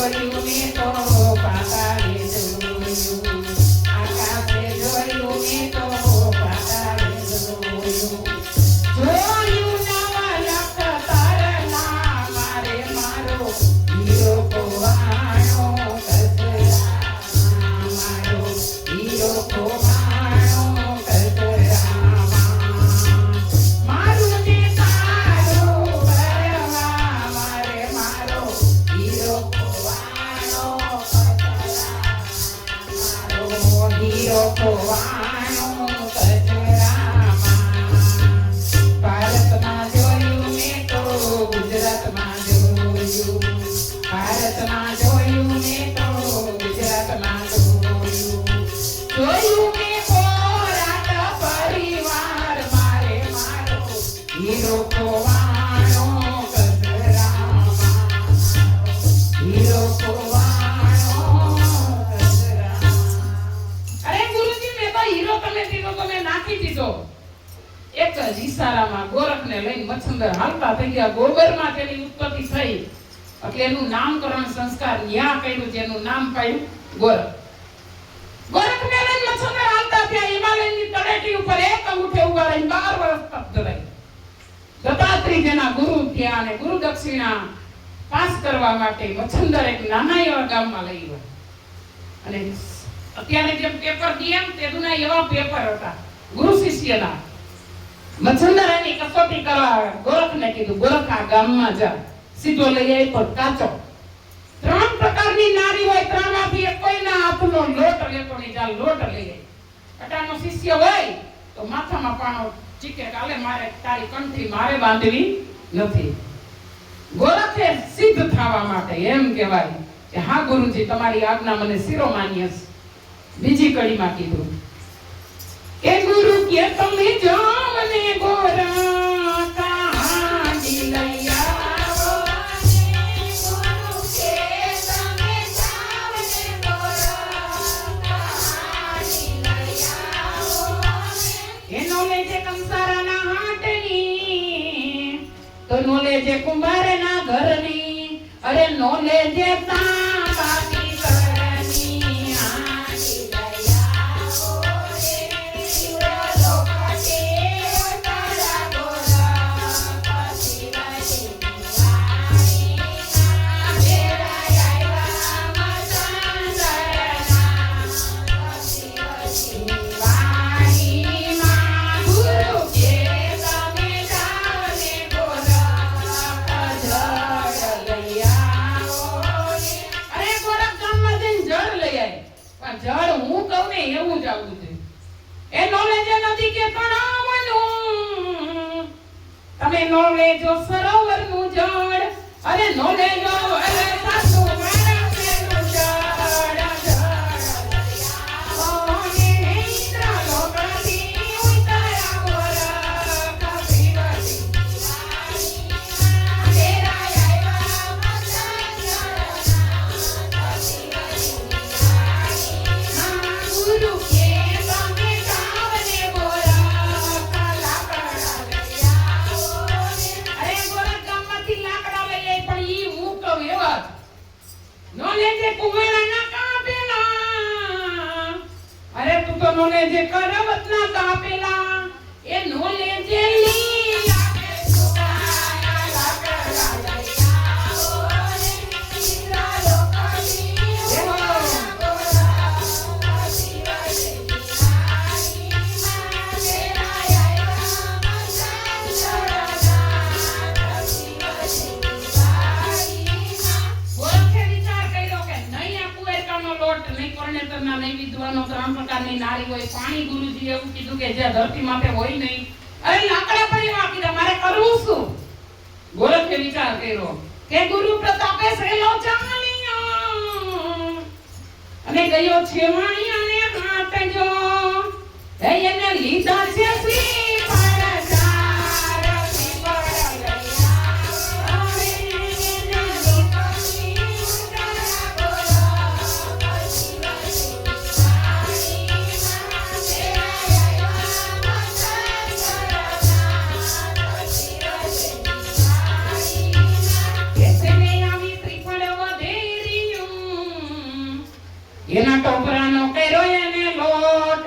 જોયું મેં તો પાતાળે જોયું, આકાશે જોયું મેં તો પાતાળે જોયું. જોયું નવા લખતરના મારે મારો હીરો ખોવાણો કચરામાં, મારો હીરો ખોવાણો કચરામાં. મારું ને તારું ભરવા મારે મારો હીરો ખોવાણો કચરામાં, મારો હીરો ખોવાણો કચરામાં. ભારતમાં જોયું મેં તો ગુજરાતમાં જોયું, ભારતમાં જોયું મેં તો ગુજરાતમાં જોયું. જોયું મેં ખોરાક પરિવાર મારે મારો હીરો ખોવાણો કચરામાં, હીરો ખોવાણો કચરામાં. અરે ગુરુજી મેં તો હીરો તમે દીધો તો મેં નાખી દીધો. એક જ ઈશારામાં ગોરખને લઈને મચ્છંદર હાલતા થઈ ગયા. ગોબરમાં તેની ઉત્પત્તિ થઈ એટલે એનું નામકરણ સંસ્કાર ન્યા કર્યું, જેનું નામ પાડ્યું ગોરખ. ગોરખને લઈને મચ્છંદર હાલતા થયા. હિમાલયની તળેટી ઉપર એક અંગૂઠે ઉભા રહીને 12 વર્ષ તપ ધરાઈ. દત્તાત્રેય જેના ગુરુ થયા અને ગુરુ દક્ષિણા પાસ કરવા માટે મચ્છંદર એક નાના એવા ગામમાં લઈ ગયા. અને અત્યારે જેમ પેપર દે એમ તેના એવા પેપર હતા ગુરુ શિષ્યના. મચ્છંદર એની કસોટી કરવા ગોરખને કીધું, ગોરખ આ ગામમાં જા, સીધો લઈ આવી પણ કાચો. 3 પ્રકારની નારી હોય, 3 માંથી કોઈના હાથનો લોટ લેતો નહીં, જા લોટ લઈ આવી. અટાનો શિષ્ય હોય તો માથામાં પાણો ચીકે, કાલે મારે તારી કંઠી મારે બાંધવી નથી. ગોરખે સિદ્ધ થવા માટે એમ કહેવાય કે હા ગુરુજી તમારી આજ્ઞા મને શિરોમાન્ય છે. બીજી કડીમાં કીધું કે ગુરુ કે તમે જાવ ને ગોરા કહાની લઈ આવો, ગુરુ કે તમે જાવ ને ગોરા કહાની લઈ આવો. એનો લેજે કંસારાના હાટની, તો નો લેજે કુંભારના ઘરની, અરે નો લેજે તાંબાની ઘરની. આની લઈ આવો રે શિવલોકથી ઉતારા ગોરખ, શિવજી વાણીના ઘેરા આવ્યા મચ્છંદરના, શિવજી વાણીમાં ગુરુ કે તમે જાવ ને ગોરખ જળ લઈ આવો રે. અરે ગોરખ ગામમાં જઈને જળ લઈ આવી, પણ જળ હું કહું ને એવું જ આવવું છે. એ નો લેજે નદી કે તળાવનું, તમે નો લેજો સરોવરનું જળ, અરે નો લેજો અરે સાસુ મારા પેલું જળ. જળ લઈ આવો ને ઇન્દ્રલોકથી ઉતારા ગોરખ, શિવજી વાણીના ઘેરા આવ્યા મચ્છંદરના, શિવજી વાણીના ગુરુ કે તમે જાવ ને ગોરખ લાકડા લઈ આવો રે. અરે ગોરખ ગામમાંથી લાકડા લઈ આવી, પણ ઈ હું કહું એવા જ. નો લેજે કુંવારાના કાપેલા, અરે તું તો નો લેજે કરવતના કાપેલા, એ નો લેજે લીલા કે સુકાના લાકડા લઈ આવો રે. ઇન્દ્રલોકથી ઉતારા ગોરખ, શિવજી વાણીના ઘેરા આવ્યા મચ્છંદરના, શિવજી વાણીના. ગોરખે વિચાર કર્યો કે નહીં આ કુંવારકાનો લોટ, નહીં પરણેતરના, નહીં વિદ્વાનો, 3 પ્રકારની નારી હોય. પાણી ગુરુજી એવું કીધું કે જે ધરતી માથે હોય નહીં. અરે લાકડા પણ એવા કીધા, મારે કરવું શું? ગોરખે વિચાર કર્યો કે ગુરુ પ્રતાપે સહેલો ચાલ્યો અને ગયો છે વાણિયાને હાટજો, એને લીધા છે શ્રી પરચાર, શ્રી પર લઈ આવો રે. એને લોકથી ઉતારા ગોરખ, શિવજી વાણીના ઘેરા આવ્યા મચ્છંદરના, શિવજી વાણીના. કેસને આવી ત્રિફળ વધેરીઓ એના ટોપરાનો કર્યો એને લોટ.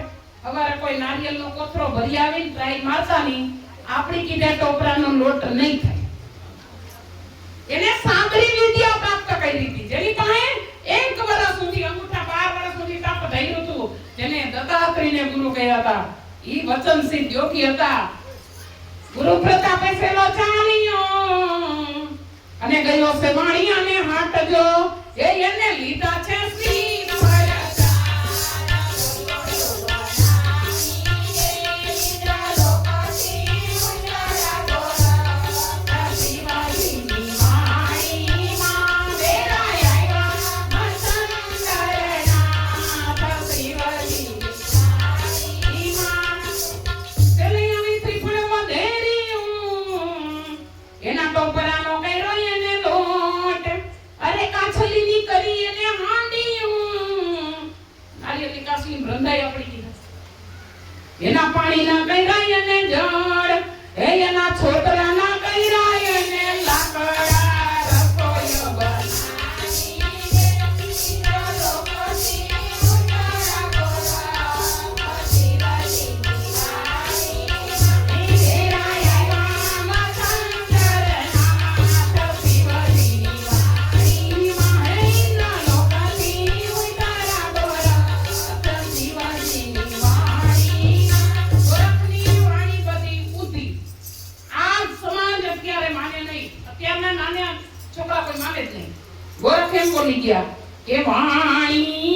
અમારે કોઈ નારિયેળનો કોથળો ભરી આવીને ટ્રાય મારતા નહીં, આપણી કીધે ટોપરાનો લોટ નહીં થાય. એને સાંભળી વિદ્યા પ્રાપ્ત કરી હતી, જેની પાસે 1 વર્ષ સુધી અંગૂઠા 12 વર્ષ સુધી તપ થયું હતું, જેને દત્તાત્રેયને ગુરુ કહ્યા હતા. ઈ વચનસિદ્ધ યોગી હતા. ગુરુ પ્રતાપે સેલો ચાલ્યો અને ગયો છે વાણિયાને હાટજો. એને લીધા છે શ્રી એના પાણીના કૈરાય ને જળ, એના છોતરાના કૈરાય ને લાકડા રસોઈ બનાવી છોકરા કોઈ માને જ નહીં. ગોરખ એમ બોલી ગયા કે વાણી